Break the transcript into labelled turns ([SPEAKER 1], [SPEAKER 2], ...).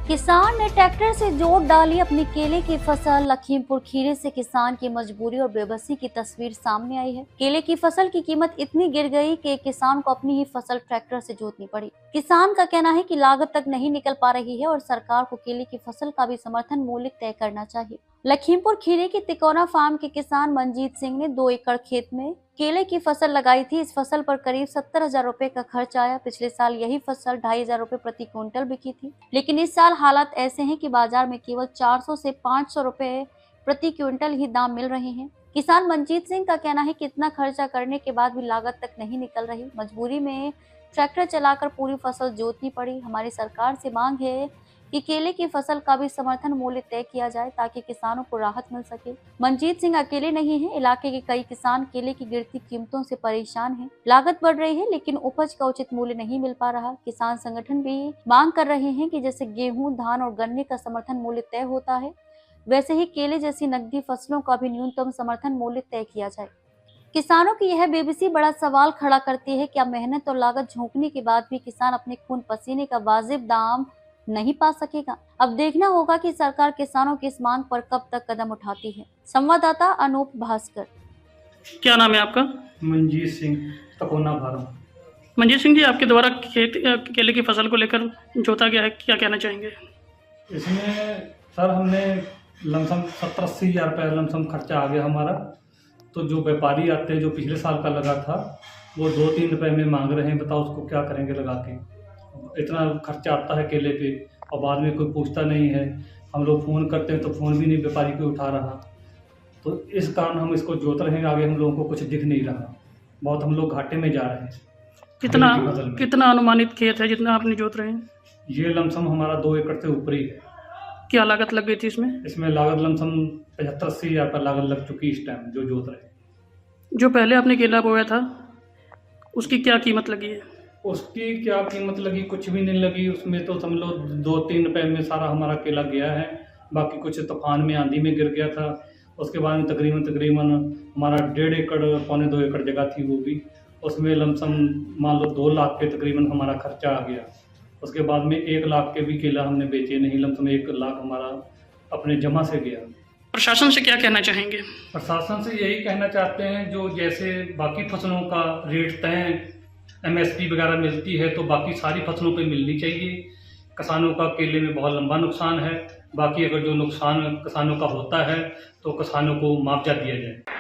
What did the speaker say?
[SPEAKER 1] किसान ने ट्रैक्टर से जोत डाली अपनी केले की फसल। लखीमपुर खीरी से किसान की मजबूरी और बेबसी की तस्वीर सामने आई है। केले की फसल की कीमत इतनी गिर गई कि किसान को अपनी ही फसल ट्रैक्टर से जोतनी पड़ी। किसान का कहना है कि लागत तक नहीं निकल पा रही है और सरकार को केले की फसल का भी समर्थन मूल्य तय करना चाहिए। लखीमपुर खीरी के तिकोना फार्म के किसान मनजीत सिंह ने 2 एकड़ खेत में केले की फसल लगाई थी। इस फसल पर करीब 70,000 रुपए का खर्च आया। पिछले साल यही फसल 2,500 रुपए प्रति क्विंटल बिकी थी, लेकिन इस साल हालात ऐसे हैं कि बाजार में केवल 400 से 500 रुपए प्रति क्विंटल ही दाम मिल रहे हैं। किसान मनजीत सिंह का कहना है कि इतना खर्चा करने के बाद भी लागत तक नहीं निकल रही। मजबूरी में ट्रैक्टर चलाकर पूरी फसल जोतनी पड़ी। हमारी सरकार से मांग है कि केले की फसल का भी समर्थन मूल्य तय किया जाए ताकि किसानों को राहत मिल सके। मनजीत सिंह अकेले नहीं हैं, इलाके के कई किसान केले की गिरती कीमतों से परेशान हैं। लागत बढ़ रही है लेकिन उपज का उचित मूल्य नहीं मिल पा रहा। किसान संगठन भी मांग कर रहे हैं कि जैसे गेहूं, धान और गन्ने का समर्थन मूल्य तय होता है, वैसे ही केले जैसी नकदी फसलों का भी न्यूनतम समर्थन मूल्य तय किया जाए। किसानों की यह बेबसी बड़ा सवाल खड़ा करती है। क्या मेहनत और लागत झोंकने के बाद भी किसान अपने खून पसीने का वाजिब दाम नहीं पा सकेगा? अब देखना होगा कि सरकार किसानों की इस मांग पर कब तक कदम उठाती है। संवाददाता अनूप भास्कर।
[SPEAKER 2] क्या नाम है आपका?
[SPEAKER 3] मनजीत सिंह, तकोना फार्म।
[SPEAKER 2] मनजीत सिंह जी, आपके द्वारा केले की फसल को लेकर जोता गया है, क्या कहना चाहेंगे?
[SPEAKER 3] इसमें सर हमने लमसम 70-80 हज़ार रुपये लमसम खर्चा आ गया हमारा। तो जो व्यापारी आते हैं जो पिछले साल का लगा था वो 2-3 रुपये में मांग रहे हैं। बताओ उसको क्या करेंगे लगा के। इतना खर्चा आता है केले पे और बाद में कोई पूछता नहीं है। हम लोग फ़ोन करते हैं तो फ़ोन भी नहीं व्यापारी कोई उठा रहा। तो इस कारण हम इसको जोत रहे हैं। आगे हम लोगों को कुछ दिख नहीं रहा। बहुत हम लोग घाटे में जा रहे हैं।
[SPEAKER 2] कितना अनुमानित खेत है जितना आपने जोत रहे हैं?
[SPEAKER 3] ये लमसम हमारा 2 एकड़ से ऊपर ही है।
[SPEAKER 2] क्या लागत लग गई थी इसमें?
[SPEAKER 3] इसमें लागत लमसम 75-80 हज़ार पर लागत लग चुकी इस टाइम जो जोत रहे।
[SPEAKER 2] जो पहले आपने केला बोया था उसकी क्या कीमत लगी है?
[SPEAKER 3] उसकी क्या कीमत लगी? कुछ भी नहीं लगी। उसमें तो समझ लो 2-3 रुपये में सारा हमारा केला गया है। बाकी कुछ तूफान में, आंधी में गिर गया था। उसके बाद में तकरीबन हमारा 1.5 एकड़, 1.25-2 एकड़ जगह थी वो भी। उसमें लमसम मान लो 2 लाख के तकरीबन हमारा खर्चा आ गया। उसके बाद में 1 लाख के भी केला हमने बेचे नहीं। लमसम 1 लाख हमारा अपने जमा से गया।
[SPEAKER 2] प्रशासन से क्या कहना चाहेंगे?
[SPEAKER 3] प्रशासन से यही कहना चाहते हैं जो जैसे बाकी फसलों का रेट तय MSP वगैरह मिलती है तो बाकी सारी फसलों पे मिलनी चाहिए। किसानों का केले में बहुत लंबा नुकसान है। बाकी अगर जो नुकसान किसानों का होता है तो किसानों को मुआवजा दिया जाए।